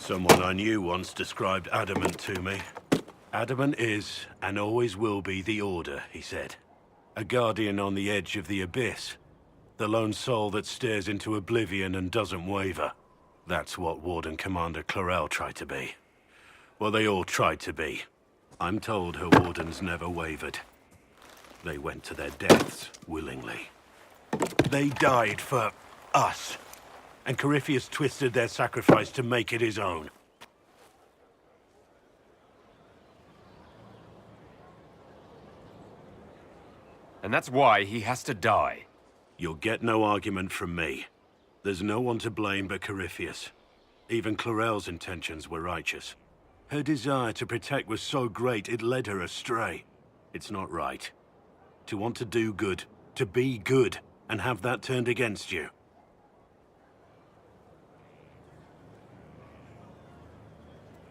Someone I knew once described adamant to me. Adamant is, and always will be, the Order, he said. A guardian on the edge of the abyss. The lone soul that stares into oblivion and doesn't waver. That's what Warden Commander Clarel tried to be. Well, they all tried to be. I'm told her wardens never wavered. They went to their deaths willingly. They died for us. And Corypheus twisted their sacrifice to make it his own. And that's why he has to die. You'll get no argument from me. There's no one to blame but Corypheus. Even Clarel's intentions were righteous. Her desire to protect was so great it led her astray. It's not right. To want to do good, to be good, and have that turned against you.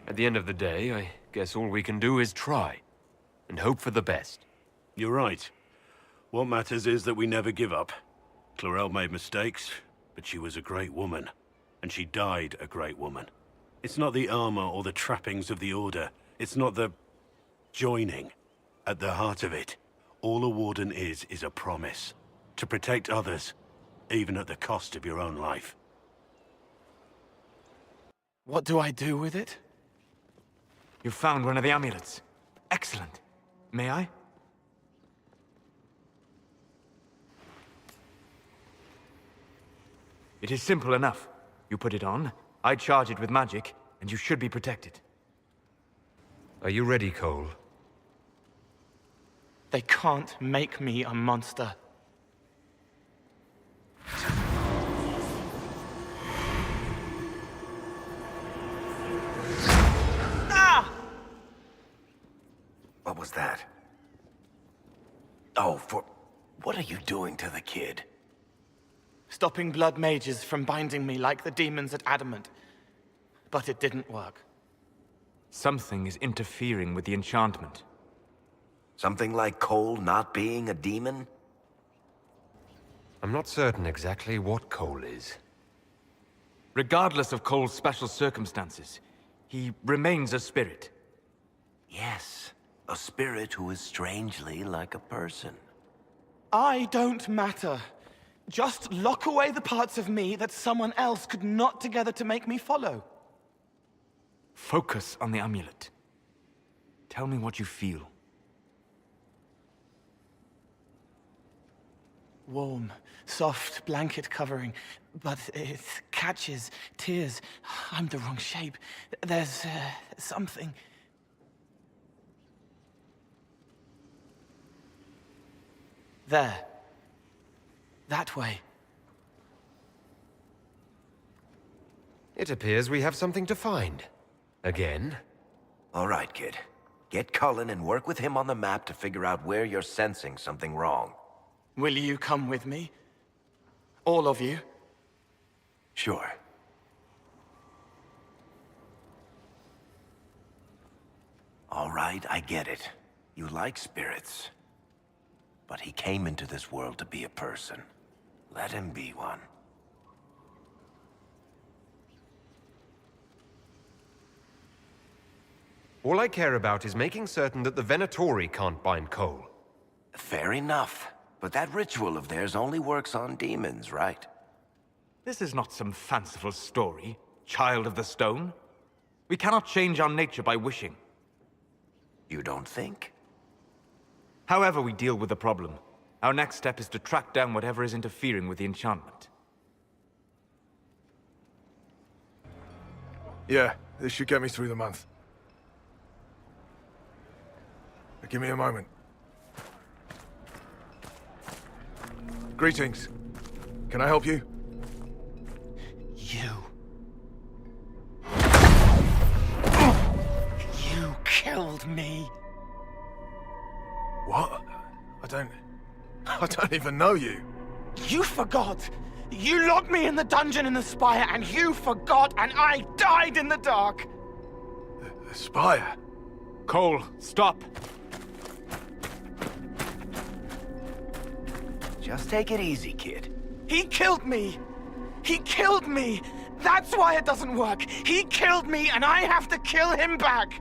At the end of the day, I guess all we can do is try. And hope for the best. You're right. What matters is that we never give up. Clarel made mistakes, but she was a great woman. And she died a great woman. It's not the armor or the trappings of the Order. It's not the joining. At the heart of it, all a warden is a promise. To protect others, even at the cost of your own life. What do I do with it? You found one of the amulets. Excellent. May I? It is simple enough. You put it on, I charge it with magic, and you should be protected. Are you ready, Cole? They can't make me a monster. What was that? Oh, what are you doing to the kid? Stopping blood mages from binding me like the demons at Adamant. But it didn't work. Something is interfering with the enchantment. Something like Cole not being a demon? I'm not certain exactly what Cole is. Regardless of Cole's special circumstances, he remains a spirit. Yes, a spirit who is strangely like a person. I don't matter. Just lock away the parts of me that someone else could knot together to make me follow. Focus on the amulet. Tell me what you feel. Warm, soft blanket covering, but it catches tears. I'm the wrong shape. There's something. There. That way. It appears we have something to find. Again? All right, kid. Get Cullen and work with him on the map to figure out where you're sensing something wrong. Will you come with me? All of you? Sure. All right, I get it. You like spirits. But he came into this world to be a person. Let him be one. All I care about is making certain that the Venatori can't bind Cole. Fair enough. But that ritual of theirs only works on demons, right? This is not some fanciful story, child of the stone. We cannot change our nature by wishing. You don't think? However we deal with the problem, our next step is to track down whatever is interfering with the enchantment. Yeah, this should get me through the month. Give me a moment. Greetings. Can I help you? You. You killed me. What? I don't even know you. You forgot. You locked me in the dungeon in the spire, and you forgot, and I died in the dark. The spire? Cole, stop! Just take it easy, kid. He killed me. He killed me. That's why it doesn't work. He killed me, and I have to kill him back.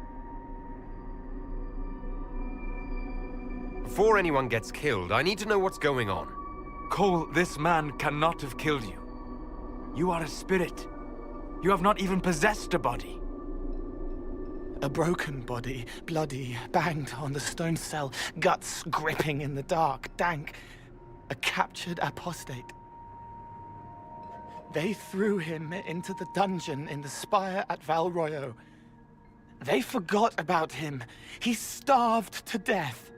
Before anyone gets killed, I need to know what's going on. Cole, this man cannot have killed you. You are a spirit. You have not even possessed a body. A broken body, bloody, banged on the stone cell, guts gripping in the dark, dank. A captured apostate. They threw him into the dungeon in the spire at Valroyo. They forgot about him. He starved to death.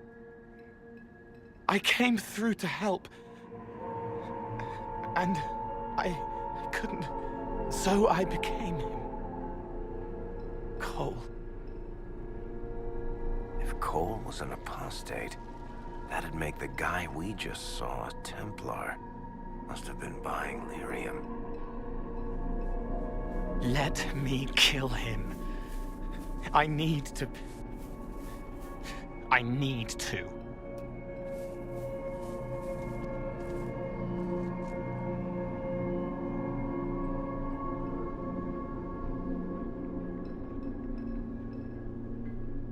I came through to help. And I couldn't. So I became him. Cole. If Cole was an apostate, that'd make the guy we just saw a Templar. Must have been buying lyrium. Let me kill him. I need to.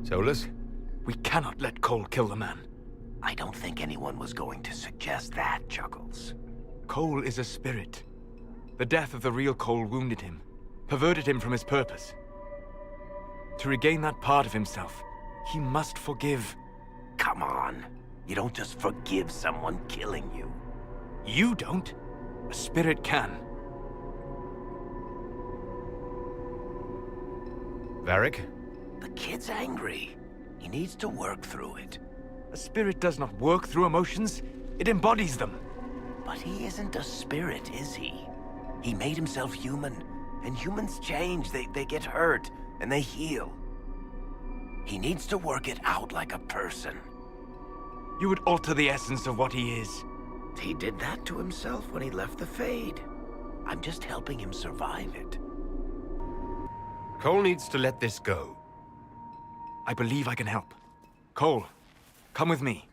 Solus? We cannot let Cole kill the man. I don't think anyone was going to suggest that, Chuckles. Cole is a spirit. The death of the real Cole wounded him, perverted him from his purpose. To regain that part of himself, he must forgive. Come on. You don't just forgive someone killing you. You don't. A spirit can. Varric? The kid's angry. He needs to work through it. A spirit does not work through emotions. It embodies them. But he isn't a spirit, is he? He made himself human. And humans change. They get hurt. And they heal. He needs to work it out like a person. You would alter the essence of what he is. He did that to himself when he left the Fade. I'm just helping him survive it. Cole needs to let this go. I believe I can help. Cole, come with me.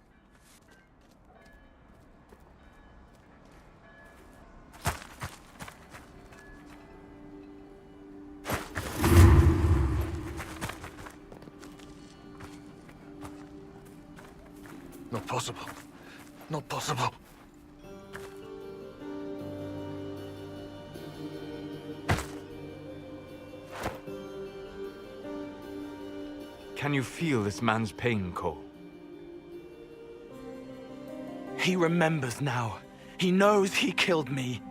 Not possible. Not possible. Can you feel this man's pain, Cole? He remembers now. He knows he killed me.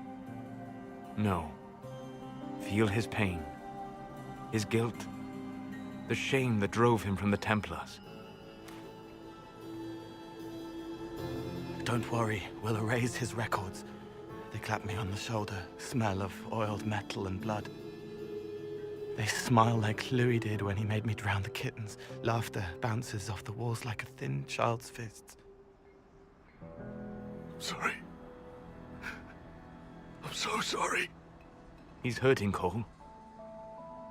No. Feel his pain. His guilt. The shame that drove him from the Templars. Don't worry, we'll erase his records. They clap me on the shoulder, smell of oiled metal and blood. They smile like Louis did when he made me drown the kittens. Laughter bounces off the walls like a thin child's fists. Sorry. I'm so sorry. He's hurting, Cole.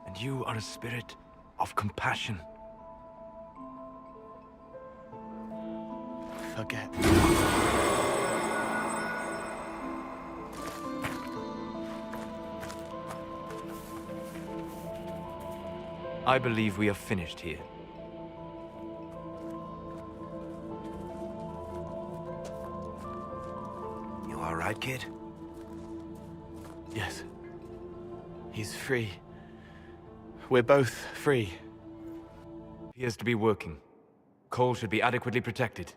And you are a spirit of compassion. Forget. I believe we are finished here. You all right, kid? Yes. He's free. We're both free. He is to be working. Cole should be adequately protected.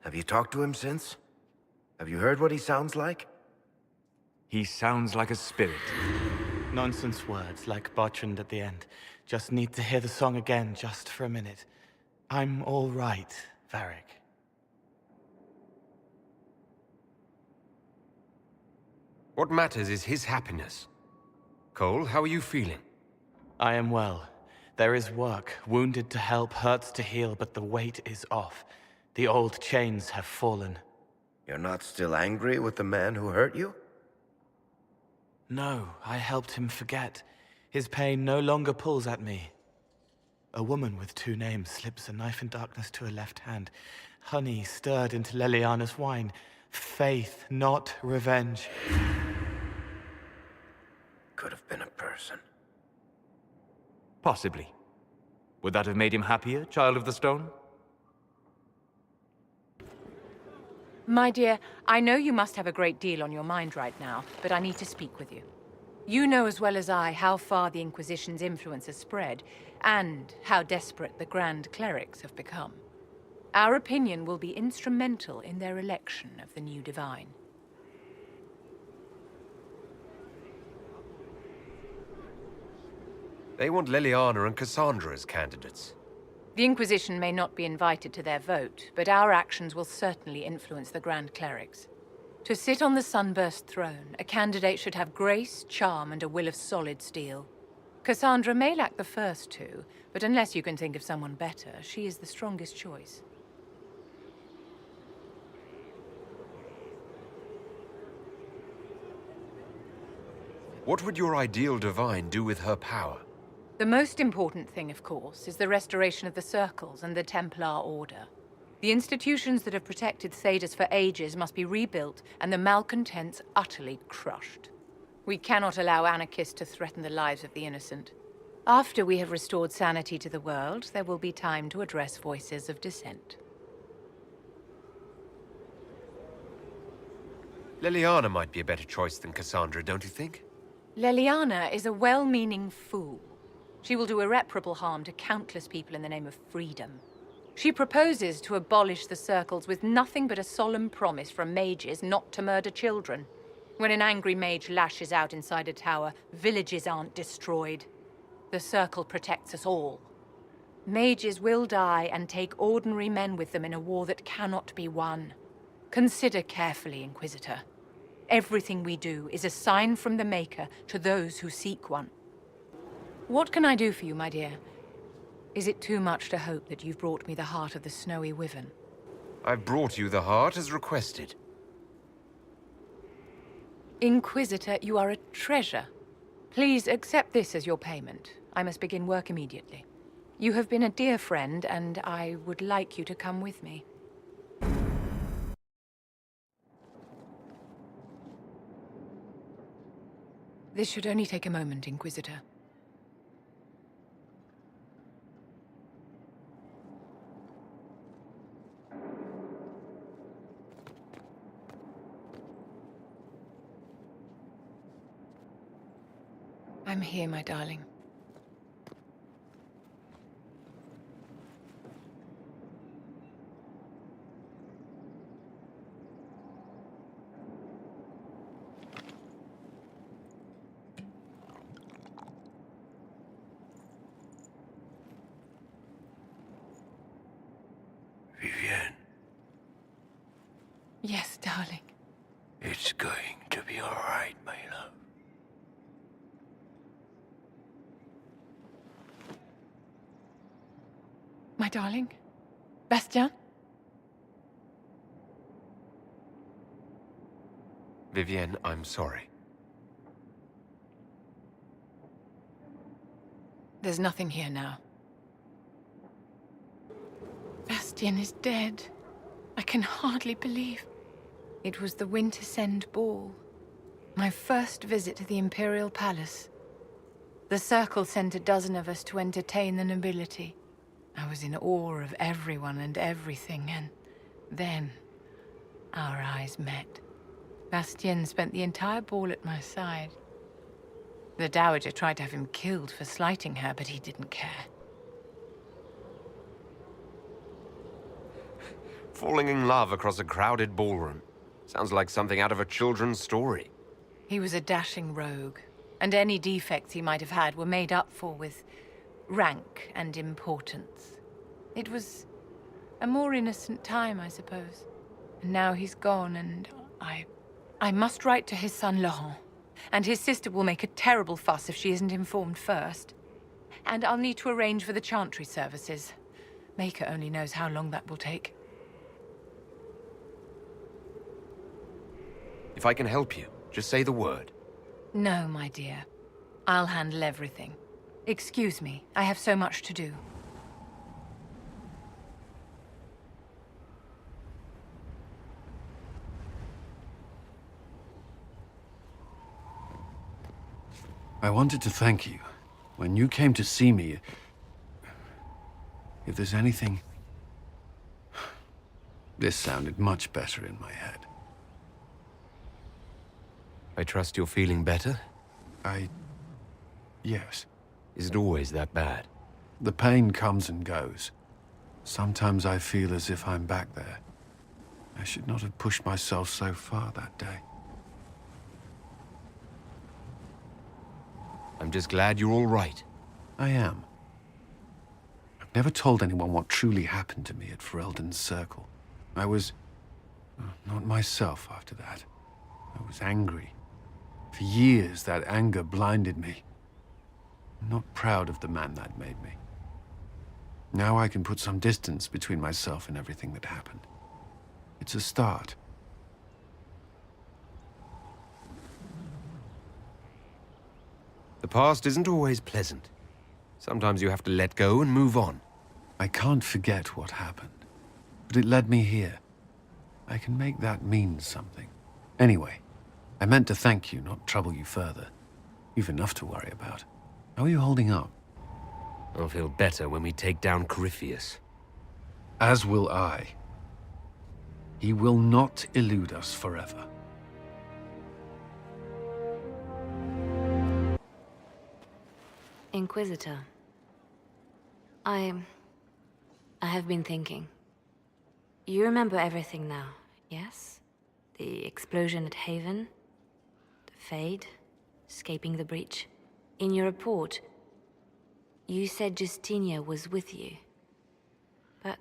Have you talked to him since? Have you heard what he sounds like? He sounds like a spirit. Nonsense words like Bertrand at the end. Just need to hear the song again just for a minute. I'm all right, Varric. What matters is his happiness. Cole, how are you feeling? I am well. There is work. Wounded to help, hurts to heal, but the weight is off. The old chains have fallen. You're not still angry with the man who hurt you? No, I helped him forget. His pain no longer pulls at me. A woman with two names slips a knife in darkness to her left hand. Honey stirred into Leliana's wine. Faith, not revenge. could have been a person. Possibly. Would that have made him happier, Child of the Stone? My dear, I know you must have a great deal on your mind right now, but I need to speak with you. You know as well as I how far the Inquisition's influence has spread, and how desperate the Grand Clerics have become. Our opinion will be instrumental in their election of the new Divine. They want Leliana and Cassandra as candidates. The Inquisition may not be invited to their vote, but our actions will certainly influence the Grand Clerics. To sit on the Sunburst throne, a candidate should have grace, charm, and a will of solid steel. Cassandra may lack the first two, but unless you can think of someone better, she is the strongest choice. What would your ideal divine do with her power? The most important thing, of course, is the restoration of the Circles and the Templar Order. The institutions that have protected Thedas for ages must be rebuilt, and the malcontents utterly crushed. We cannot allow anarchists to threaten the lives of the innocent. After we have restored sanity to the world, there will be time to address voices of dissent. Leliana might be a better choice than Cassandra, don't you think? Leliana is a well-meaning fool. She will do irreparable harm to countless people in the name of freedom. She proposes to abolish the Circles with nothing but a solemn promise from mages not to murder children. When an angry mage lashes out inside a tower, villages aren't destroyed. The Circle protects us all. Mages will die and take ordinary men with them in a war that cannot be won. Consider carefully, Inquisitor. Everything we do is a sign from the Maker to those who seek one. What can I do for you, my dear? Is it too much to hope that you've brought me the heart of the snowy wyvern? I've brought you the heart as requested. Inquisitor, you are a treasure. Please accept this as your payment. I must begin work immediately. You have been a dear friend, and I would like you to come with me. This should only take a moment, Inquisitor. I'm here, my darling. Vivienne, Yes, darling. it's going to be all right, my love. My darling? Bastien? Vivienne, I'm sorry. There's nothing here now. Bastien is dead. I can hardly believe. It was the Wintersend Ball. My first visit to the Imperial Palace. The Circle sent a dozen of us to entertain the nobility. I was in awe of everyone and everything, and then our eyes met. Bastien spent the entire ball at my side. The Dowager tried to have him killed for slighting her, but he didn't care. Falling in love across a crowded ballroom. Sounds like something out of a children's story. He was a dashing rogue, and any defects he might have had were made up for with rank and importance. It was a more innocent time, I suppose. And now he's gone, and I must write to his son Laurent. And his sister will make a terrible fuss if she isn't informed first. And I'll need to arrange for the chantry services. Maker only knows how long that will take. If I can help you, just say the word. No, my dear. I'll handle everything. Excuse me, I have so much to do. I wanted to thank you. When you came to see me, if there's anything... This sounded much better in my head. I trust you're feeling better? Yes. Is it always that bad? The pain comes and goes. Sometimes I feel as if I'm back there. I should not have pushed myself so far that day. I'm just glad you're all right. I am. I've never told anyone what truly happened to me at Ferelden's Circle. I was... not myself after that. I was angry. For years, that anger blinded me. I'm not proud of the man that made me. Now I can put some distance between myself and everything that happened. It's a start. The past isn't always pleasant. Sometimes you have to let go and move on. I can't forget what happened, but it led me here. I can make that mean something. Anyway, I meant to thank you, not trouble you further. You've enough to worry about. How are you holding up? I'll feel better when we take down Corypheus. As will I. He will not elude us forever. Inquisitor. I have been thinking. You remember everything now, yes? The explosion at Haven, the Fade, escaping the breach. In your report, you said Justinia was with you. But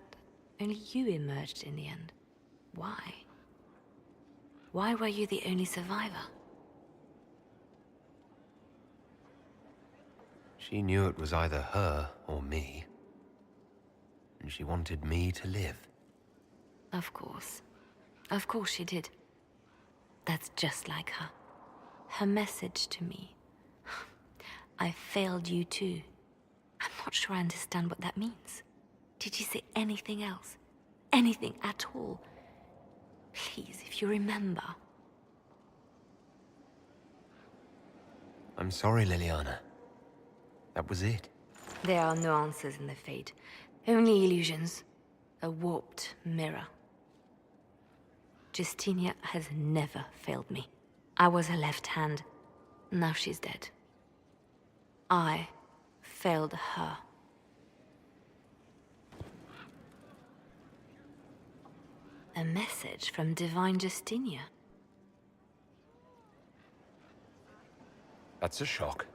only you emerged in the end. Why? Why were you the only survivor? She knew it was either her or me. And she wanted me to live. Of course. Of course she did. That's just like her. Her message to me. I failed you too. I'm not sure I understand what that means. Did she say anything else? Anything at all? Please, if you remember. I'm sorry, Liliana. That was it. There are no answers in the Fade. Only illusions. A warped mirror. Justinia has never failed me. I was her left hand. Now she's dead. I failed her. A message from Divine Justinia. That's a shock.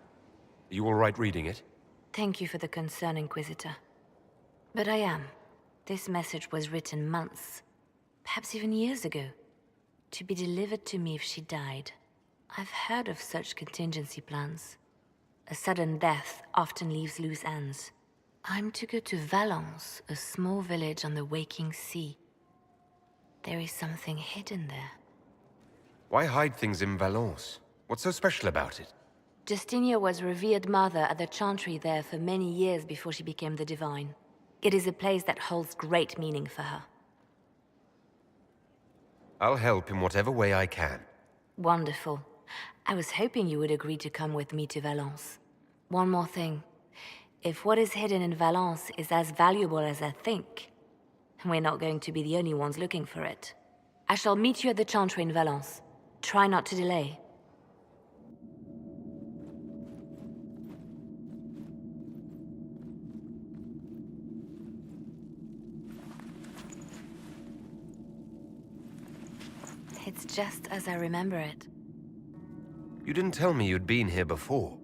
Are you all right reading it? Thank you for the concern, Inquisitor. But I am. This message was written months, perhaps even years ago, to be delivered to me if she died. I've heard of such contingency plans. A sudden death often leaves loose ends. I'm to go to Valence, a small village on the waking sea. There is something hidden there. Why hide things in Valence? What's so special about it? Justinia was revered mother at the chantry there for many years before she became the Divine. It is a place that holds great meaning for her. I'll help in whatever way I can. Wonderful. I was hoping you would agree to come with me to Valence. One more thing. If what is hidden in Valence is as valuable as I think, we're not going to be the only ones looking for it. I shall meet you at the chantry in Valence. Try not to delay. It's just as I remember it. You didn't tell me you'd been here before.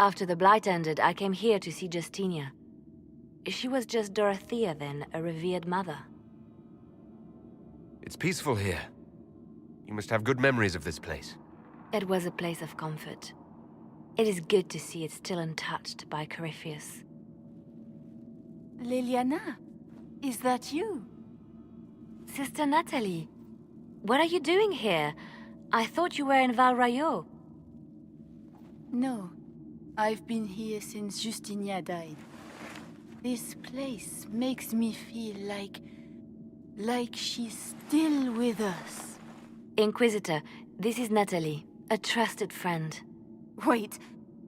After the Blight ended, I came here to see Justinia. She was just Dorothea then, a revered mother. It's peaceful here. You must have good memories of this place. It was a place of comfort. It is good to see it still untouched by Corypheus. Liliana, is that you? Sister Natalie, what are you doing here? I thought you were in Val Rayo. No, I've been here since Justinia died. This place makes me feel like she's still with us. Inquisitor, this is Natalie, a trusted friend. Wait,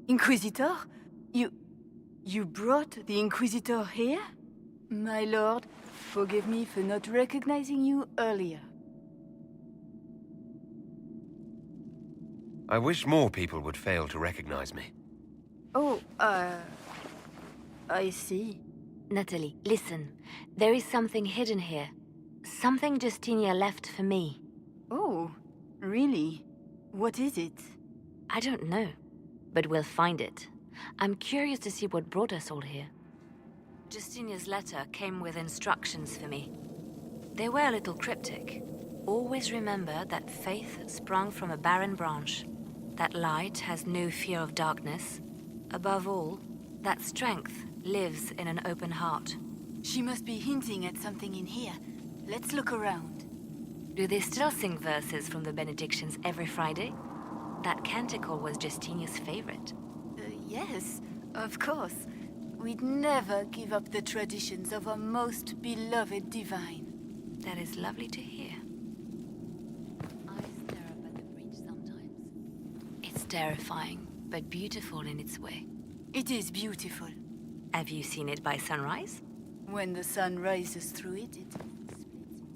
Inquisitor? You brought the Inquisitor here? My lord, forgive me for not recognizing you earlier. I wish more people would fail to recognize me. Oh, I see. Natalie, listen. There is something hidden here. Something Justinia left for me. Oh, really? What is it? I don't know, but we'll find it. I'm curious to see what brought us all here. Justinia's letter came with instructions for me. They were a little cryptic. Always remember that faith sprung from a barren branch, that light has no fear of darkness. Above all, that strength lives in an open heart. She must be hinting at something in here. Let's look around. Do they still sing verses from the benedictions every Friday? That canticle was Justinia's favorite. Yes, of course. We'd never give up the traditions of our most beloved divine. That is lovely to hear. I stare up at the breach sometimes. It's terrifying, but beautiful in its way. It is beautiful. Have you seen it by sunrise? When the sun rises through it, it splits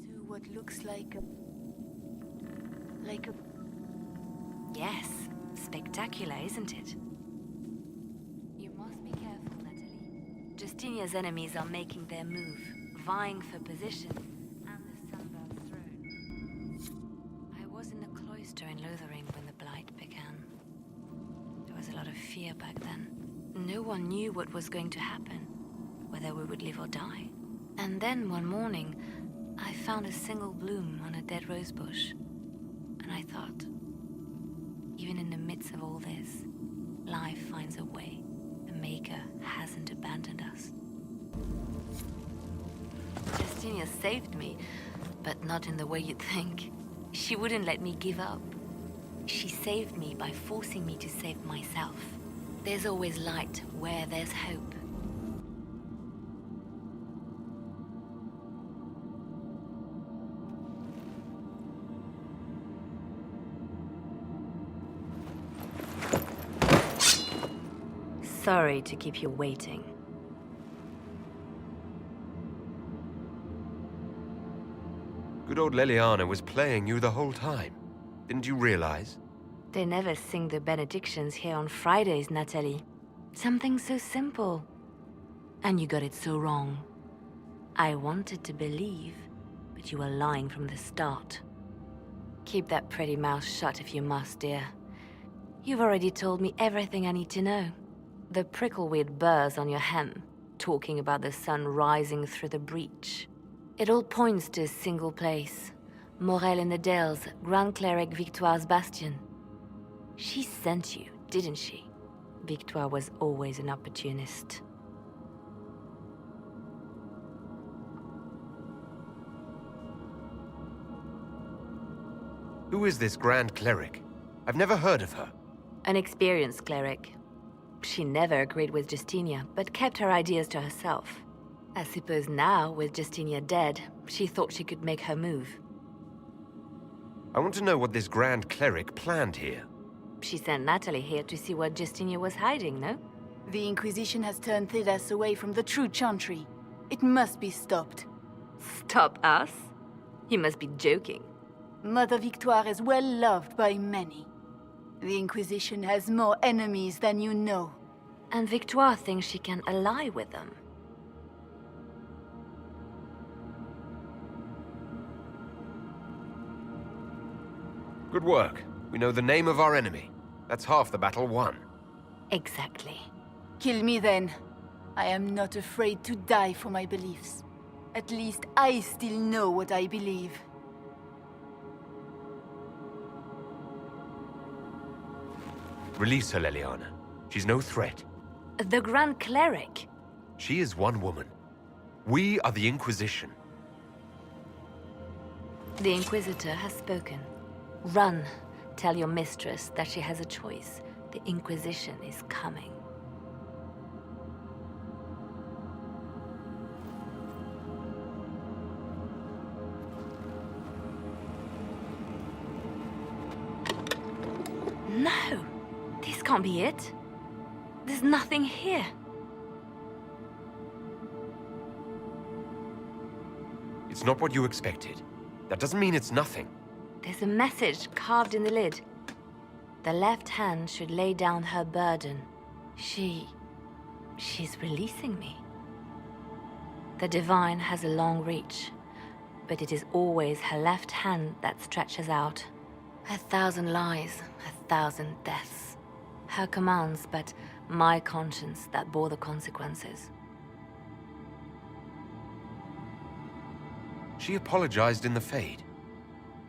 into what looks like a... Yes, spectacular, isn't it? You must be careful, Natalie. Justinia's enemies are making their move, vying for position and the Sunburst throne. I was in the cloister in Lothering when the Blight began. There was a lot of fear back then. No one knew what was going to happen, whether we would live or die. And then one morning, I found a single bloom on a dead rose bush. And I thought, even in the midst of all this, life finds a way. The Maker hasn't abandoned us. Justinia saved me, but not in the way you'd think. She wouldn't let me give up. She saved me by forcing me to save myself. There's always light where there's hope. Sorry to keep you waiting. Good old Leliana was playing you the whole time. Didn't you realize? They never sing the benedictions here on Fridays, Natalie. Something so simple. And you got it so wrong. I wanted to believe, but you were lying from the start. Keep that pretty mouth shut if you must, dear. You've already told me everything I need to know. The prickleweed burrs on your hem, talking about the sun rising through the breach. It all points to a single place. Morel in the Dales, Grand Cleric Victoire's bastion. She sent you, didn't she? Victoire was always an opportunist. Who is this Grand Cleric? I've never heard of her. An experienced cleric. She never agreed with Justinia, but kept her ideas to herself. I suppose now, with Justinia dead, she thought she could make her move. I want to know what this Grand Cleric planned here. She sent Natalie here to see what Justinia was hiding, no? The Inquisition has turned Thedas away from the true chantry. It must be stopped. Stop us? You must be joking. Mother Victoire is well loved by many. The Inquisition has more enemies than you know. And Victoire thinks she can ally with them. Good work. We know the name of our enemy. That's half the battle won. Exactly. Kill me then. I am not afraid to die for my beliefs. At least I still know what I believe. Release her, Leliana. She's no threat. The Grand Cleric. She is one woman. We are the Inquisition. The Inquisitor has spoken. Run. Tell your mistress that she has a choice. The Inquisition is coming. No! This can't be it. There's nothing here. It's not what you expected. That doesn't mean it's nothing. There's a message carved in the lid. The left hand should lay down her burden. She's releasing me. The divine has a long reach, but it is always her left hand that stretches out. 1,000 lies, 1,000 deaths. Her commands, but my conscience that bore the consequences. She apologized in the Fade.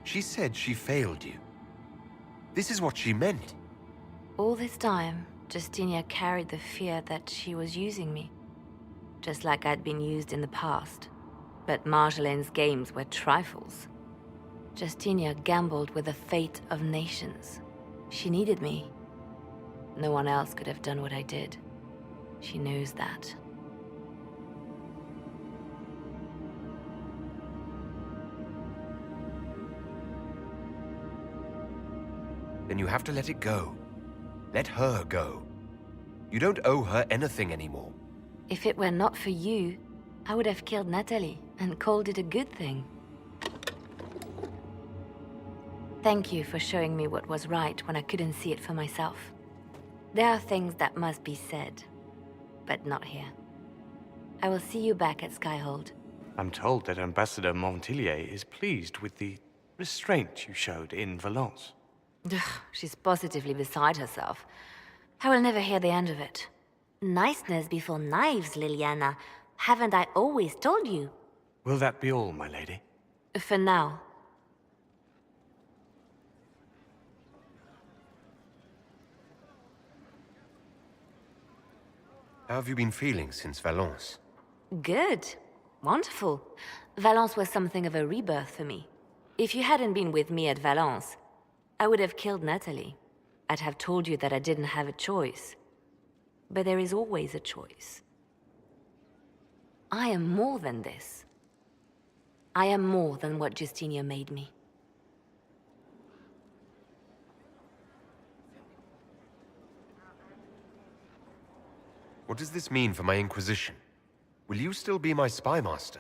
She said she failed you. This is what she meant. All this time, Justinia carried the fear that she was using me. Just like I'd been used in the past. But Marjolaine's games were trifles. Justinia gambled with the fate of nations. She needed me. No one else could have done what I did. She knows that. Then you have to let it go. Let her go. You don't owe her anything anymore. If it were not for you, I would have killed Natalie and called it a good thing. Thank you for showing me what was right when I couldn't see it for myself. There are things that must be said, but not here. I will see you back at Skyhold. I'm told that Ambassador Montillier is pleased with the restraint you showed in Valence. She's positively beside herself. I will never hear the end of it. Niceness before knives, Liliana. Haven't I always told you? Will that be all, my lady? For now. How have you been feeling since Valence? Good. Wonderful. Valence was something of a rebirth for me. If you hadn't been with me at Valence, I would have killed Natalie. I'd have told you that I didn't have a choice. But there is always a choice. I am more than this. I am more than what Justinia made me. What does this mean for my Inquisition? Will you still be my spy master?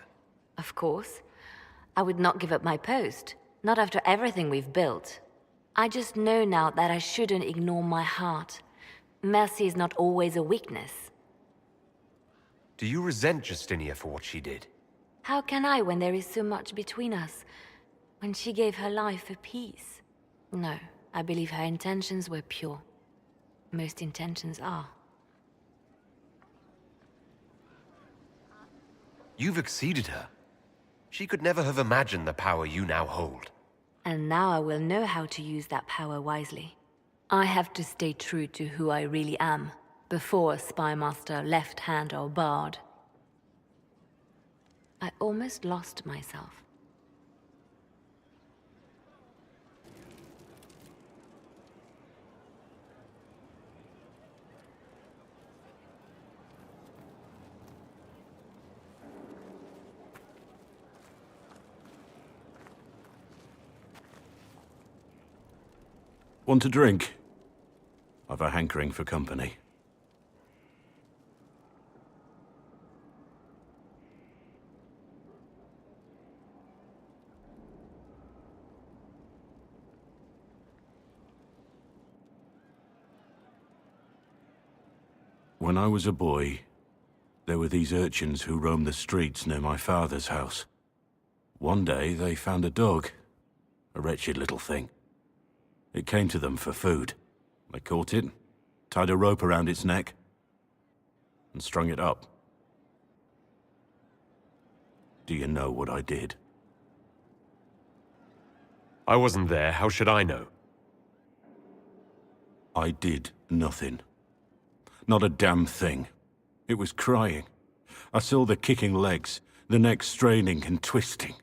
Of course. I would not give up my post. Not after everything we've built. I just know now that I shouldn't ignore my heart. Mercy is not always a weakness. Do you resent Justinia for what she did? How can I when there is so much between us? When she gave her life for peace? No, I believe her intentions were pure. Most intentions are. You've exceeded her. She could never have imagined the power you now hold. And now I will know how to use that power wisely. I have to stay true to who I really am, before a spy master, left hand or bard. I almost lost myself. Want a drink? I've a hankering for company. When I was a boy, there were these urchins who roamed the streets near my father's house. One day, they found a dog. A wretched little thing. It came to them for food. They caught it, tied a rope around its neck, and strung it up. Do you know what I did? I wasn't there. How should I know? I did nothing. Not a damn thing. It was crying. I saw the kicking legs, the neck straining and twisting.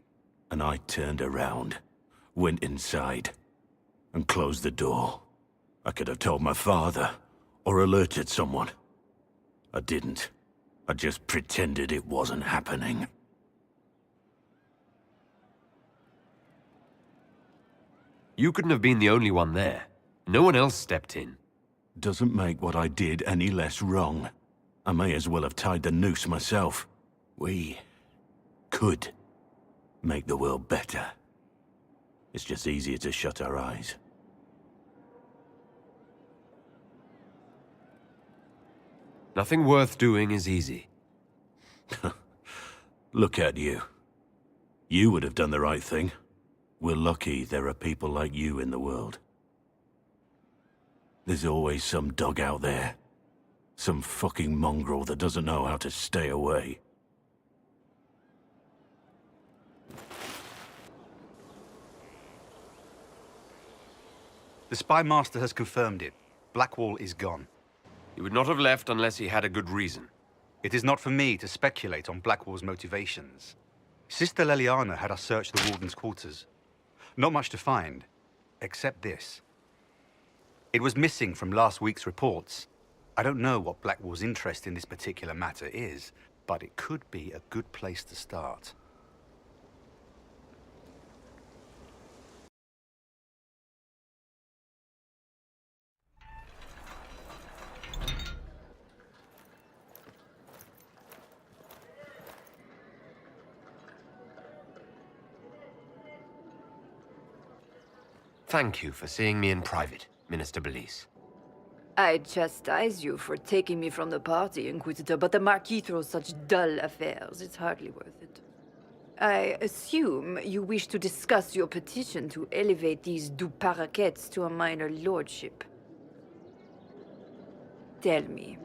And I turned around, went inside, and closed the door. I could have told my father, or alerted someone. I didn't. I just pretended it wasn't happening. You couldn't have been the only one there. No one else stepped in. doesn't make what I did any less wrong. I may as well have tied the noose myself. We could make the world better. It's just easier to shut our eyes. Nothing worth doing is easy. Look at you. You would have done the right thing. We're lucky there are people like you in the world. There's always some dog out there. Some fucking mongrel that doesn't know how to stay away. The Spy Master has confirmed it. Blackwall is gone. He would not have left unless he had a good reason. It is not for me to speculate on Blackwall's motivations. Sister Leliana had us search the Warden's quarters. Not much to find, except this. It was missing from last week's reports. I don't know what Blackwall's interest in this particular matter is, but it could be a good place to start. Thank you for seeing me in private, Minister Belize. I chastise you for taking me from the party, Inquisitor, but the Marquis throws such dull affairs. It's hardly worth it. I assume you wish to discuss your petition to elevate these du Paraquets to a minor lordship. Tell me,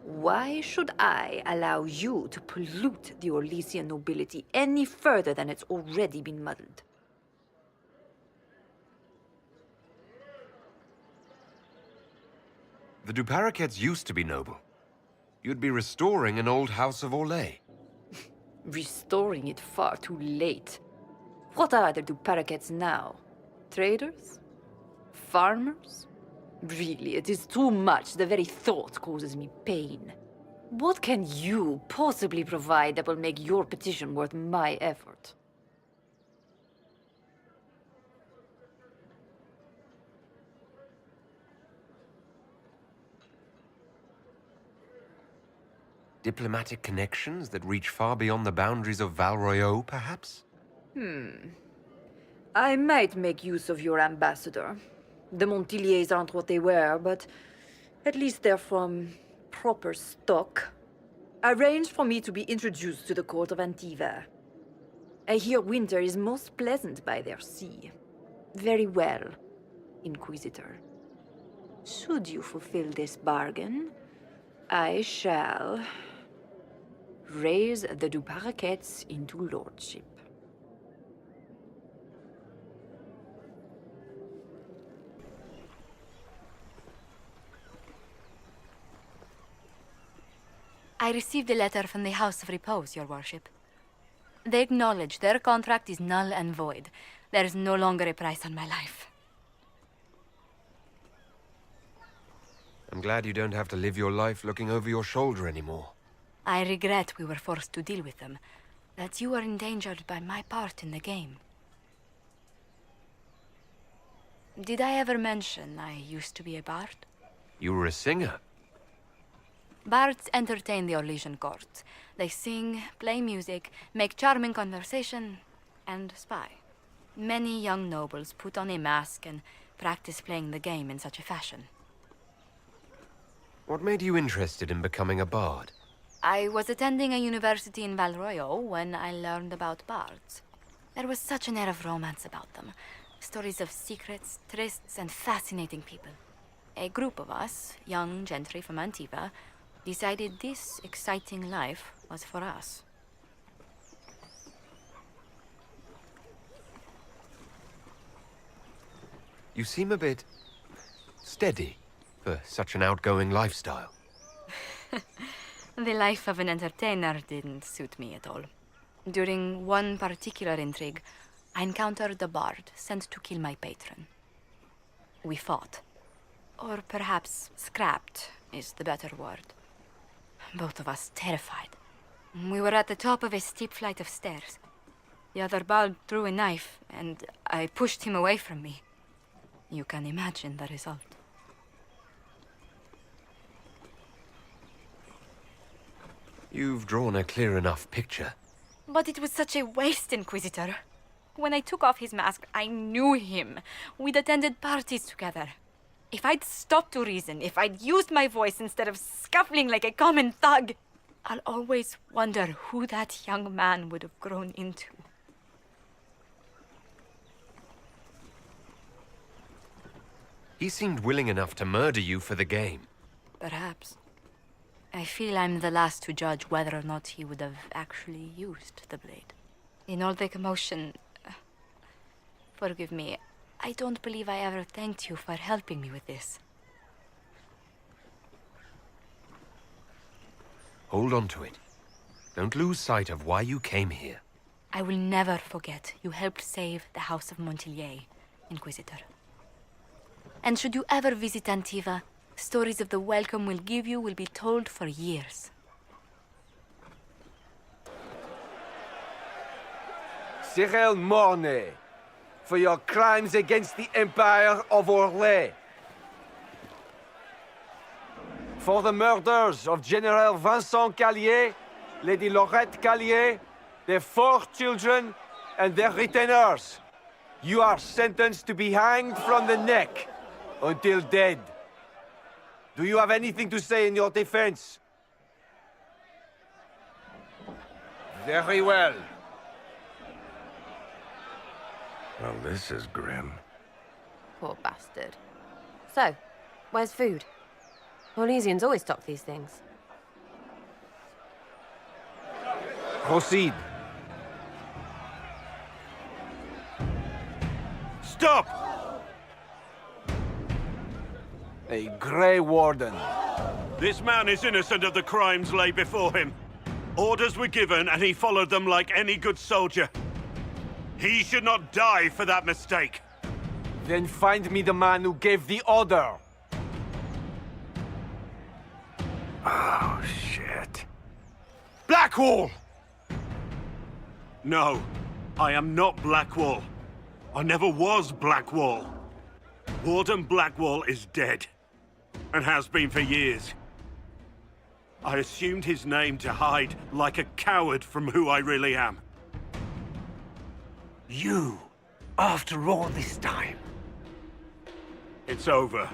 why should I allow you to pollute the Orlesian nobility any further than it's already been muddled? The du Paraquets used to be noble. You'd be restoring an old house of Orlais. Restoring it far too late. What are the du Paraquets now? Traders? Farmers? Really, it is too much. The very thought causes me pain. What can you possibly provide that will make your petition worth my effort? Diplomatic connections that reach far beyond the boundaries of Val Royeaux, perhaps? I might make use of your ambassador. The Montiliers aren't what they were, but at least they're from proper stock. Arrange for me to be introduced to the court of Antiva. I hear winter is most pleasant by their sea. Very well, Inquisitor. Should you fulfill this bargain, I shall raise the du Paraquets into lordship. I received a letter from the House of Repose, Your Worship. They acknowledge their contract is null and void. There is no longer a price on my life. I'm glad you don't have to live your life looking over your shoulder anymore. I regret we were forced to deal with them, that you were endangered by my part in the game. Did I ever mention I used to be a bard? You were a singer. Bards entertain the Orlesian court. They sing, play music, make charming conversation, and spy. Many young nobles put on a mask and practice playing the game in such a fashion. What made you interested in becoming a bard? I was attending a university in Val Royeaux when I learned about bards. There was such an air of romance about them. Stories of secrets, trysts, and fascinating people. A group of us, young gentry from Antiva, decided this exciting life was for us. You seem a bit steady for such an outgoing lifestyle. The life of an entertainer didn't suit me at all. During one particular intrigue, I encountered a bard sent to kill my patron. We fought. Or perhaps scrapped is the better word. Both of us terrified. We were at the top of a steep flight of stairs. The other bard drew a knife, and I pushed him away from me. You can imagine the result. You've drawn a clear enough picture. But it was such a waste, Inquisitor. When I took off his mask, I knew him. We'd attended parties together. If I'd stopped to reason, if I'd used my voice instead of scuffling like a common thug, I'll always wonder who that young man would have grown into. He seemed willing enough to murder you for the game. Perhaps. I feel I'm the last to judge whether or not he would have actually used the blade. In all the commotion... Forgive me, I don't believe I ever thanked you for helping me with this. Hold on to it. Don't lose sight of why you came here. I will never forget you helped save the House of Montilyet, Inquisitor. And should you ever visit Antiva, stories of the welcome we'll give you will be told for years. Cyril Mornay, for your crimes against the Empire of Orlais. For the murders of General Vincent Callier, Lady Laurette Callier, their 4 children, and their retainers. You are sentenced to be hanged from the neck until dead. Do you have anything to say in your defense? Very well. Well, this is grim. Poor bastard. So, where's food? Orlesians always stock these things. Proceed. Stop! A Grey Warden. This man is innocent of the crimes laid before him. Orders were given and he followed them like any good soldier. He should not die for that mistake. Then find me the man who gave the order. Oh, shit. Blackwall! No, I am not Blackwall. I never was Blackwall. Warden Blackwall is dead, and has been for years. I assumed his name to hide like a coward from who I really am. You, after all this time. It's over.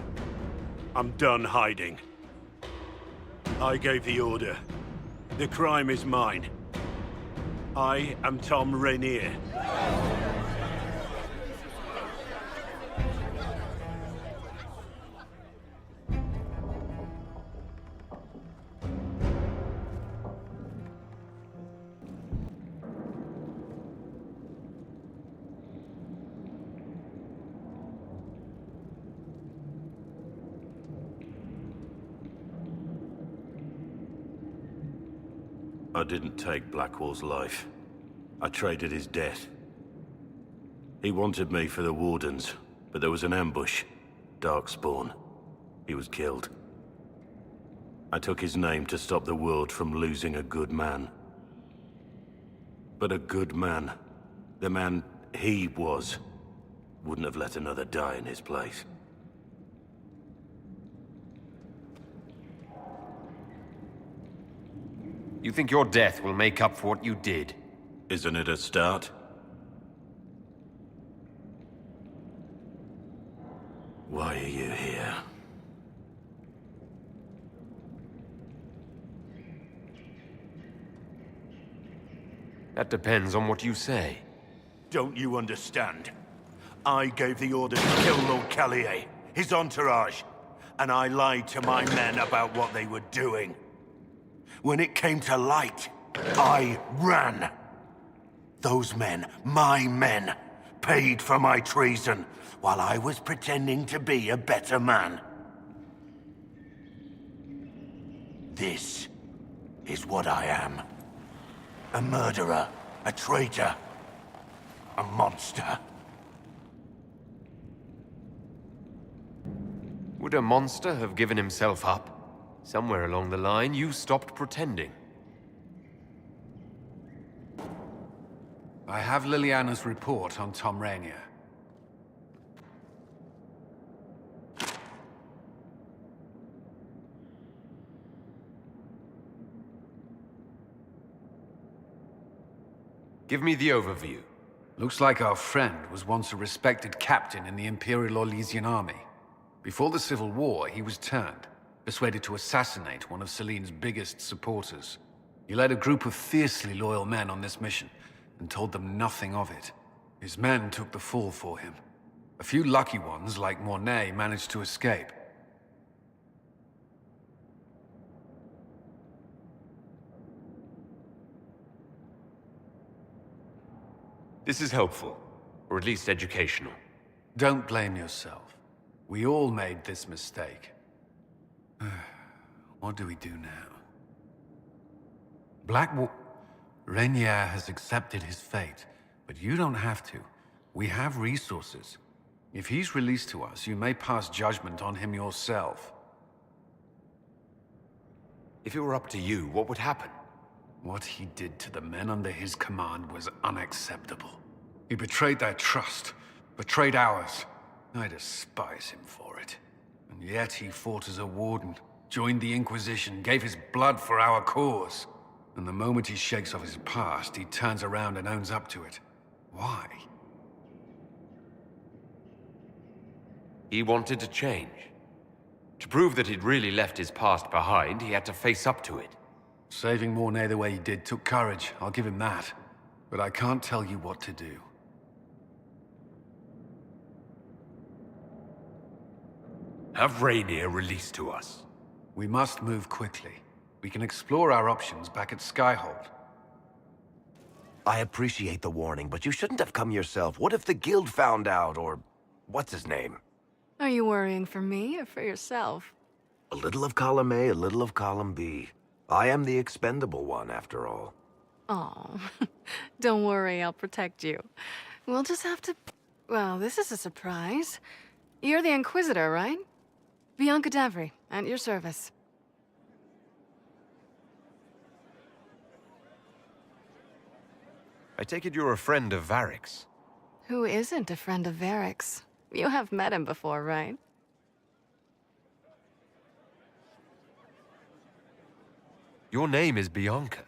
I'm done hiding. I gave the order. The crime is mine. I am Tom Rainier. I didn't take Blackwall's life. I traded his death. He wanted me for the Wardens, but there was an ambush. Darkspawn. He was killed. I took his name to stop the world from losing a good man. But a good man, the man he was, wouldn't have let another die in his place. You think your death will make up for what you did? Isn't it a start? Why are you here? That depends on what you say. Don't you understand? I gave the order to kill Lord Callier, his entourage, and I lied to my men about what they were doing. When it came to light, I ran. Those men, my men, paid for my treason while I was pretending to be a better man. This is what I am. A murderer, a traitor, a monster. Would a monster have given himself up? Somewhere along the line, you stopped pretending. I have Liliana's report on Tom Rainier. Give me the overview. Looks like our friend was once a respected captain in the Imperial Orlesian army. Before the Civil War, he was turned, persuaded to assassinate one of Celene's biggest supporters. He led a group of fiercely loyal men on this mission, and told them nothing of it. His men took the fall for him. A few lucky ones, like Mornay, managed to escape. This is helpful, or at least educational. Don't blame yourself. We all made this mistake. What do we do now? Rainier has accepted his fate, but you don't have to. We have resources. If he's released to us, you may pass judgment on him yourself. If it were up to you, what would happen? What he did to the men under his command was unacceptable. He betrayed their trust, betrayed ours. I despise him for it. And yet he fought as a warden, joined the Inquisition, gave his blood for our cause. And the moment he shakes off his past, he turns around and owns up to it. Why? He wanted to change. To prove that he'd really left his past behind, he had to face up to it. Saving Mornay the way he did took courage, I'll give him that. But I can't tell you what to do. Have Rainier released to us. We must move quickly. We can explore our options back at Skyhold. I appreciate the warning, but you shouldn't have come yourself. What if the Guild found out, or what's his name? Are you worrying for me or for yourself? A little of column A, a little of column B. I am the expendable one, after all. Oh, don't worry, I'll protect you. We'll just have to... Well, this is a surprise. You're the Inquisitor, right? Bianca Davry, at your service. I take it you're a friend of Varric's. Who isn't a friend of Varric's? You have met him before, right? Your name is Bianca.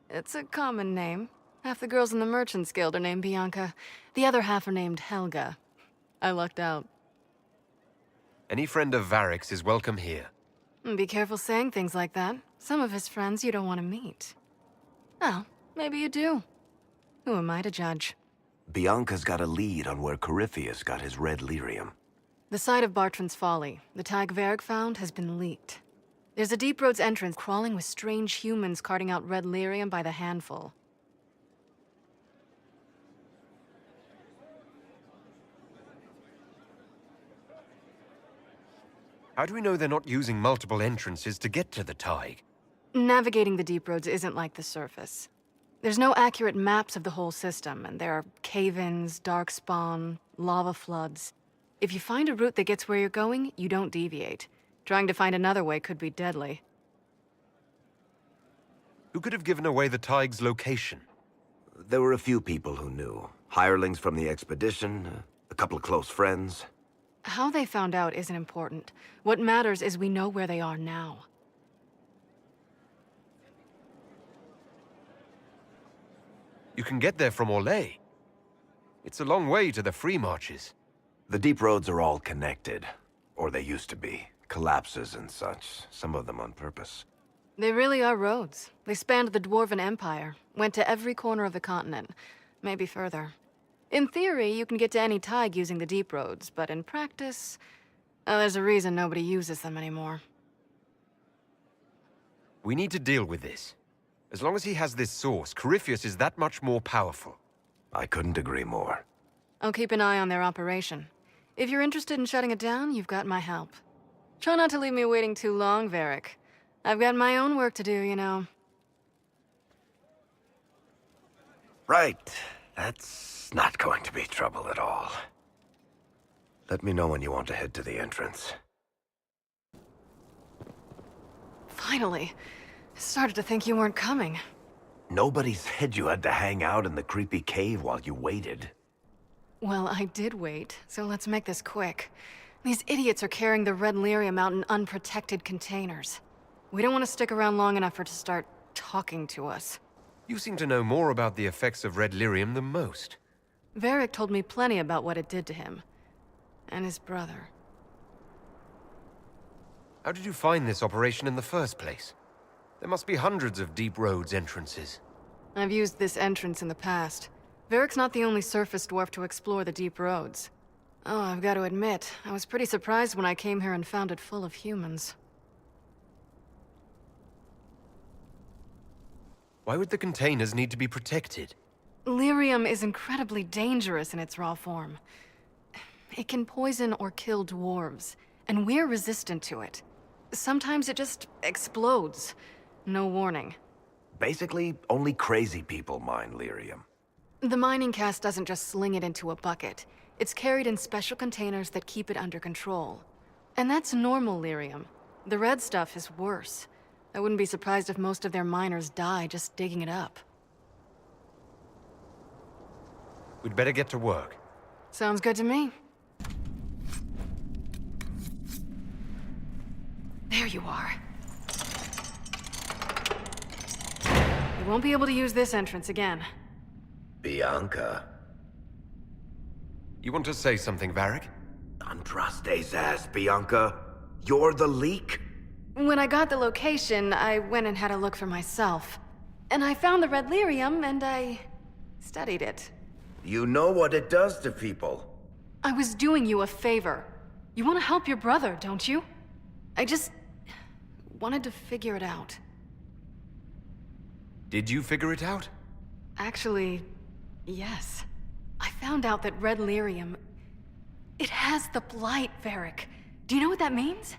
It's a common name. Half the girls in the Merchants Guild are named Bianca. The other half are named Helga. I lucked out. Any friend of Varric's is welcome here. Be careful saying things like that. Some of his friends you don't want to meet. Oh, maybe you do. Who am I to judge? Bianca's got a lead on where Corypheus got his red lyrium. The site of Bartrand's Folly, the tag Varric found, has been leaked. There's a Deep Roads entrance crawling with strange humans carting out red lyrium by the handful. How do we know they're not using multiple entrances to get to the Tig? Navigating the Deep Roads isn't like the surface. There's no accurate maps of the whole system, and there are cave-ins, darkspawn, lava floods. If you find a route that gets where you're going, you don't deviate. Trying to find another way could be deadly. Who could have given away the Tig's location? There were a few people who knew. Hirelings from the expedition, a couple of close friends. How they found out isn't important. What matters is we know where they are now. You can get there from Orlais. It's a long way to the Free Marches. The Deep Roads are all connected. Or they used to be. Collapses and such, some of them on purpose. They really are roads. They spanned the Dwarven Empire, went to every corner of the continent, maybe further. In theory, you can get to any Tig using the Deep Roads, but in practice, there's a reason nobody uses them anymore. We need to deal with this. As long as he has this source, Corypheus is that much more powerful. I couldn't agree more. I'll keep an eye on their operation. If you're interested in shutting it down, you've got my help. Try not to leave me waiting too long, Varric. I've got my own work to do, you know. Right. That's not going to be trouble at all. Let me know when you want to head to the entrance. Finally. I started to think you weren't coming. Nobody said you had to hang out in the creepy cave while you waited. Well, I did wait, so let's make this quick. These idiots are carrying the red lyrium out in unprotected containers. We don't want to stick around long enough for it to start talking to us. You seem to know more about the effects of red lyrium than most. Varric told me plenty about what it did to him. And his brother. How did you find this operation in the first place? There must be hundreds of Deep Roads entrances. I've used this entrance in the past. Varric's not the only surface dwarf to explore the Deep Roads. Oh, I've got to admit, I was pretty surprised when I came here and found it full of humans. Why would the containers need to be protected? Lyrium is incredibly dangerous in its raw form. It can poison or kill dwarves, and we're resistant to it. Sometimes it just explodes. No warning. Basically, only crazy people mine lyrium. The mining cast doesn't just sling it into a bucket. It's carried in special containers that keep it under control. And that's normal lyrium. The red stuff is worse. I wouldn't be surprised if most of their miners die just digging it up. We'd better get to work. Sounds good to me. There you are. You won't be able to use this entrance again. Bianca. You want to say something, Varric? Andraste's ass, Bianca. You're the leak? When I got the location, I went and had a look for myself. And I found the red lyrium, and I studied it. You know what it does to people. I was doing you a favor. You want to help your brother, don't you? I just wanted to figure it out. Did you figure it out? Actually, yes. I found out that red lyrium... It has the blight, Varric. Do you know what that means?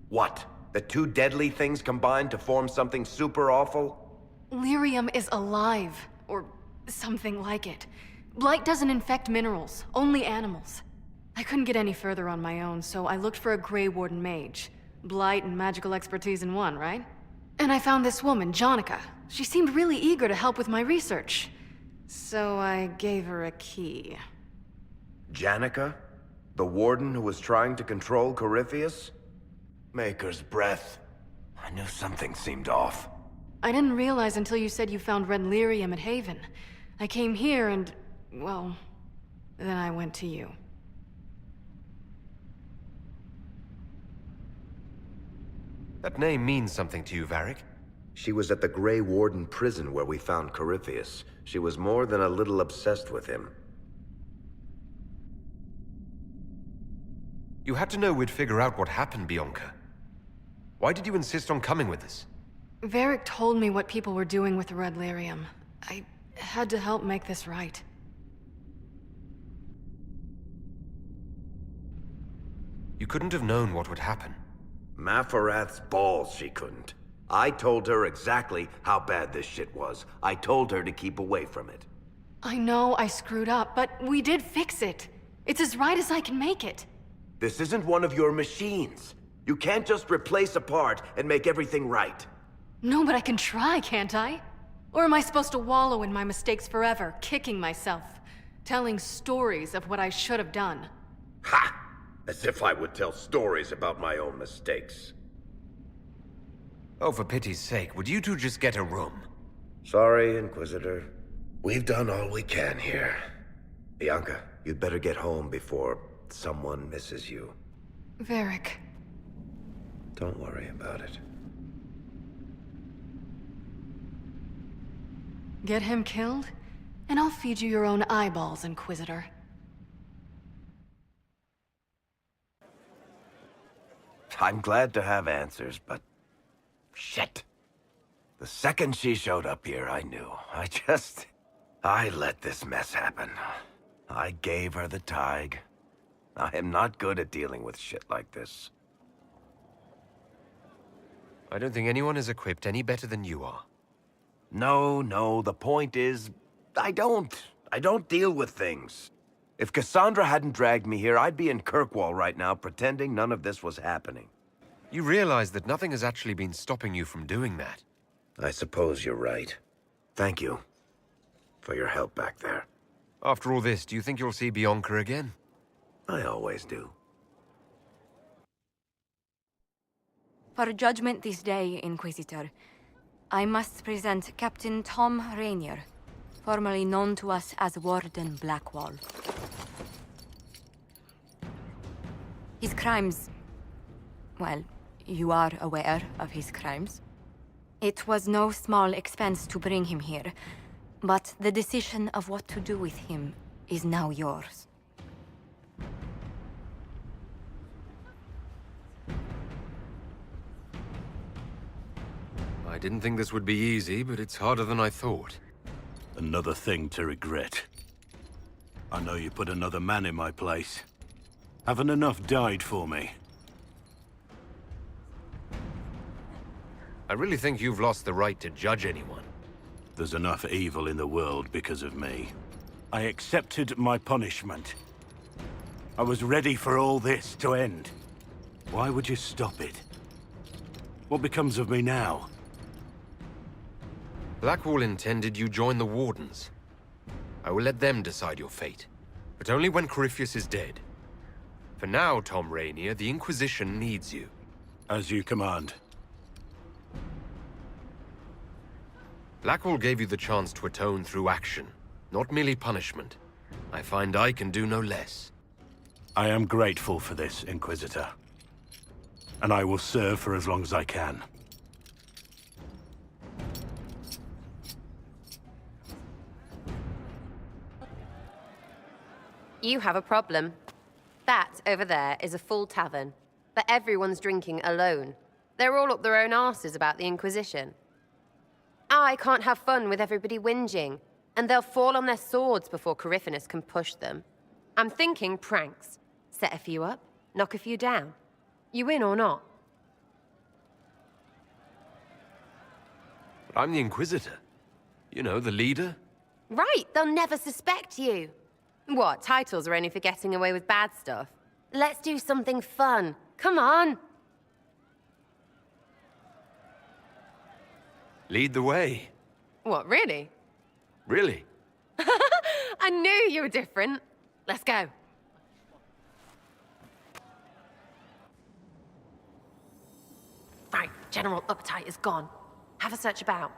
What? The two deadly things combined to form something super awful? Lyrium is alive, or something like it. Blight doesn't infect minerals, only animals. I couldn't get any further on my own, so I looked for a Grey Warden mage. Blight and magical expertise in one, right? And I found this woman, Jonica. She seemed really eager to help with my research. So I gave her a key. Janica? The warden who was trying to control Corypheus? Maker's breath. I knew something seemed off. I didn't realize until you said you found red lyrium at Haven. I came here and, well, then I went to you. That name means something to you, Varric. She was at the Grey Warden prison where we found Corypheus. She was more than a little obsessed with him. You had to know we'd figure out what happened, Bianca. Why did you insist on coming with us? Varric told me what people were doing with the red lyrium. I had to help make this right. You couldn't have known what would happen. Mafarath's balls, she couldn't. I told her exactly how bad this shit was. I told her to keep away from it. I know I screwed up, but we did fix it. It's as right as I can make it. This isn't one of your machines. You can't just replace a part and make everything right. No, but I can try, can't I? Or am I supposed to wallow in my mistakes forever, kicking myself, telling stories of what I should have done? Ha! As if I would tell stories about my own mistakes. Oh, for pity's sake, would you two just get a room? Sorry, Inquisitor. We've done all we can here. Bianca, you'd better get home before someone misses you. Varric. Don't worry about it. Get him killed, and I'll feed you your own eyeballs, Inquisitor. I'm glad to have answers, but... shit. The second she showed up here, I knew. I let this mess happen. I gave her the tig. I am not good at dealing with shit like this. I don't think anyone is equipped any better than you are. No, the point is, I don't deal with things. If Cassandra hadn't dragged me here, I'd be in Kirkwall right now pretending none of this was happening. You realize that nothing has actually been stopping you from doing that. I suppose you're right. Thank you for your help back there. After all this, do you think you'll see Bianca again? I always do. For judgment this day, Inquisitor, I must present Captain Tom Rainier, formerly known to us as Warden Blackwall. His crimes... well, you are aware of his crimes. It was no small expense to bring him here, but the decision of what to do with him is now yours. I didn't think this would be easy, but it's harder than I thought. Another thing to regret. I know you put another man in my place. Haven't enough died for me. I really think you've lost the right to judge anyone. There's enough evil in the world because of me. I accepted my punishment. I was ready for all this to end. Why would you stop it? What becomes of me now? Blackwall intended you join the Wardens. I will let them decide your fate, but only when Corypheus is dead. For now, Tom Rainier, the Inquisition needs you. As you command. Blackwall gave you the chance to atone through action, not merely punishment. I find I can do no less. I am grateful for this, Inquisitor. And I will serve for as long as I can. You have a problem. That over there is a full tavern, but everyone's drinking alone. They're all up their own arses about the Inquisition. I can't have fun with everybody whinging, and they'll fall on their swords before Corypheus can push them. I'm thinking pranks. Set a few up, knock a few down. You in or not? But I'm the Inquisitor. You know, the leader. Right, they'll never suspect you. What, titles are only for getting away with bad stuff? Let's do something fun. Come on. Lead the way. What, really? Really? I knew you were different. Let's go. Right, general uptight is gone. Have a search about.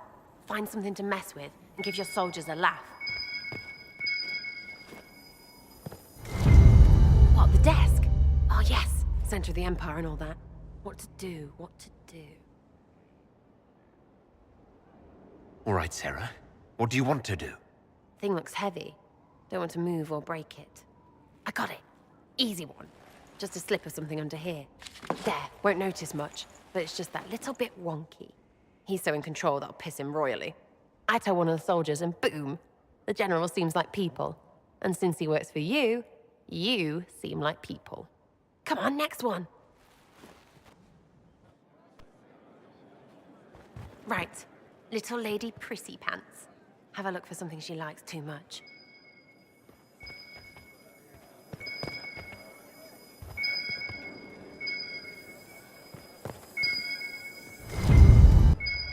Find something to mess with and give your soldiers a laugh. What, the desk? Oh yes, center of the Empire and all that. What to do, what to do. All right, Sarah. What do you want to do? Thing looks heavy. Don't want to move or break it. I got it. Easy one. Just a slip of something under here. There, won't notice much, but it's just that little bit wonky. He's so in control that'll piss him royally. I tell one of the soldiers and boom, the general seems like people. And since he works for you, you seem like people. Come on, next one. Right, little lady prissy pants. Have a look for something she likes too much.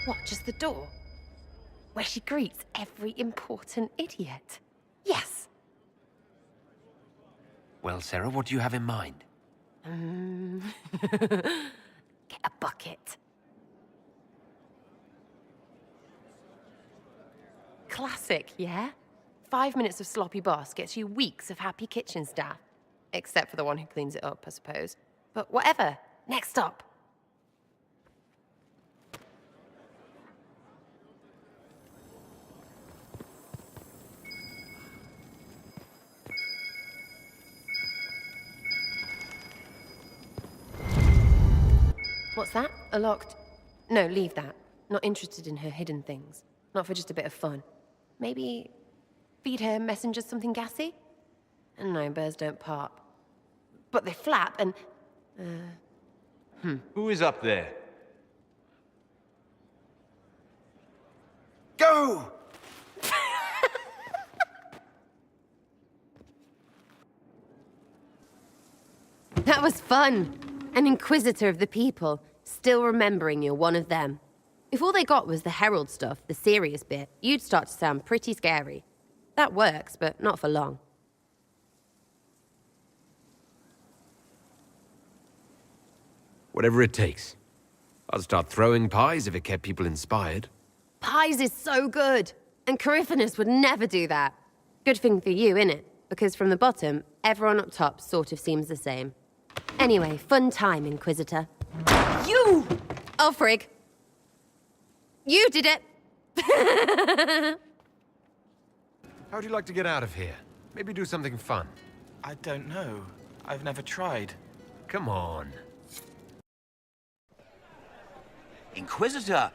What, just the door? Where she greets every important idiot. Yes! Well, Sarah, what do you have in mind? Get a bucket. Classic, yeah? 5 minutes of sloppy boss gets you weeks of happy kitchen staff. Except for the one who cleans it up, I suppose. But whatever. Next up. What's that? A locked... No, leave that. Not interested in her hidden things. Not for just a bit of fun. Maybe... feed her messengers something gassy? No, birds don't pop. But they flap and... Who is up there? Go! That was fun. An inquisitor of the people, still remembering you're one of them. If all they got was the herald stuff, the serious bit, you'd start to sound pretty scary. That works, but not for long. Whatever it takes. I'll start throwing pies if it kept people inspired. Pies is so good. And Coryphanus would never do that. Good thing for you, innit? Because from the bottom, everyone up top sort of seems the same. Anyway, fun time, Inquisitor. You! Oh, frig. You did it! How'd you like to get out of here? Maybe do something fun. I don't know. I've never tried. Come on. Inquisitor,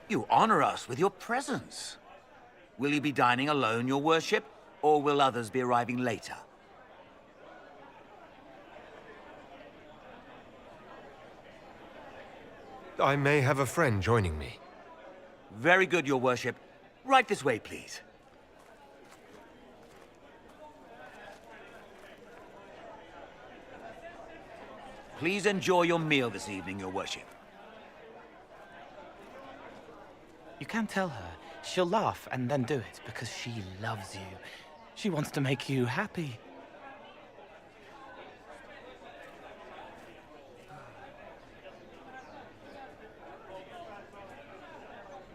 you honor us with your presence. Will you be dining alone, your worship, or will others be arriving later? I may have a friend joining me. Very good, your worship. Right this way, please. Please enjoy your meal this evening, your worship. You can tell her. She'll laugh and then do it because she loves you. She wants to make you happy.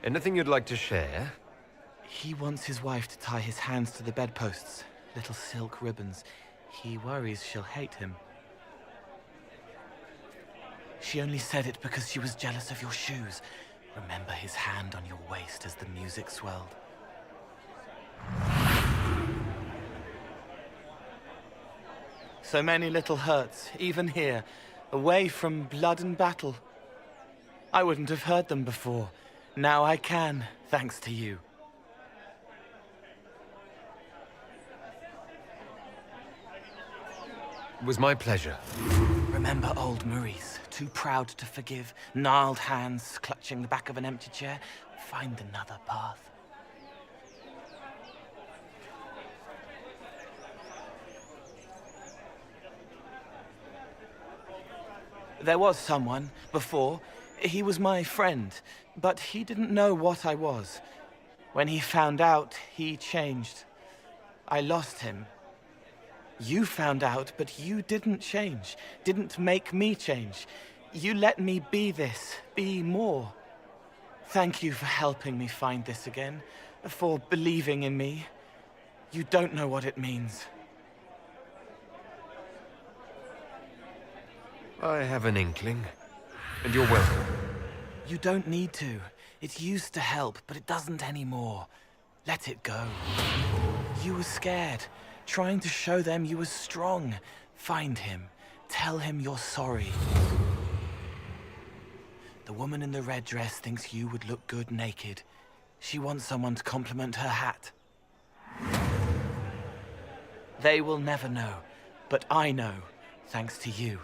Anything you'd like to share? He wants his wife to tie his hands to the bedposts, little silk ribbons. He worries she'll hate him. She only said it because she was jealous of your shoes. Remember his hand on your waist as the music swelled. So many little hurts, even here, away from blood and battle. I wouldn't have heard them before. Now I can, thanks to you. It was my pleasure. Remember old Maurice, too proud to forgive, gnarled hands clutching the back of an empty chair? Find another path. There was someone, before. He was my friend, but he didn't know what I was. When he found out, he changed. I lost him. You found out, but you didn't change. Didn't make me change. You let me be this, be more. Thank you for helping me find this again, for believing in me. You don't know what it means. I have an inkling, and you're welcome. You don't need to. It used to help, but it doesn't anymore. Let it go. You were scared, trying to show them you were strong. Find him. Tell him you're sorry. The woman in the red dress thinks you would look good naked. She wants someone to compliment her hat. They will never know, but I know, thanks to you.